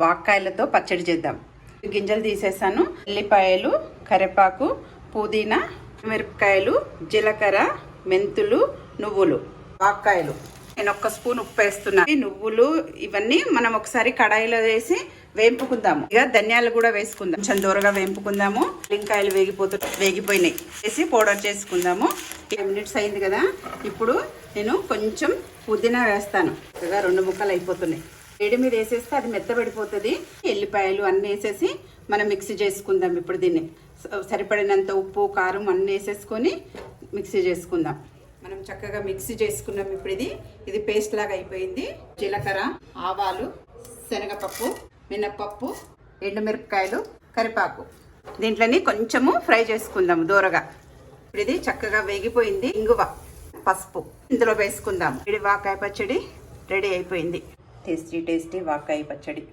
వాక్కాయలతో పచ్చడి చేద్దాం. గింజలు తీసేసాను. ఉల్లిపాయలు, కరివేపాకు, పుదీనా, మిరపకాయలు, జీలకర్ర, మెంతులు, నువ్వులు, వాక్కాయలు. నేను 1 స్పూన్ ఉప్పు వేస్తున్నా. నువ్వులు ఇవన్నీ మనం ఒకసారి కడాయిలో వేసి వేంపుకుందాము. ఇక ధనియాలు కూడా వేసుకుందాం. కొంచెం దూరగా వేంపుకుందాము. లింకాయలు వేగిపోయినాయి వేసి పౌడర్ చేసుకుందాము. 10 మినిట్స్ అయింది కదా. ఇప్పుడు నేను కొంచెం పుదీనా వేస్తాను. ఇక 2 ముక్కలు అయిపోతున్నాయి. వేడి మీద వేసేస్తే అది మెత్తబడిపోతుంది. ఎల్లిపాయలు అన్నీ వేసేసి మనం మిక్సీ చేసుకుందాం. ఇప్పుడు దీన్ని సరిపడినంత ఉప్పు, కారం అన్నీ వేసేసుకొని మిక్సీ చేసుకుందాం. మనం చక్కగా మిక్సీ చేసుకున్నాం. ఇప్పుడు ఇది పేస్ట్ లాగా అయిపోయింది. జీలకర్ర, ఆవాలు, శనగపప్పు, మినప్పప్పు, ఎండుమిరపకాయలు, కరివేపాకు దీంట్లోని కొంచెము ఫ్రై చేసుకుందాం దూరగా. ఇప్పుడు ఇది చక్కగా వేగిపోయింది. ఇంగువ, పసుపు ఇందులో వేసుకుందాం. ఇది వాకాయ పచ్చడి రెడీ అయిపోయింది. టేస్టీ వాకాయ పచ్చడి.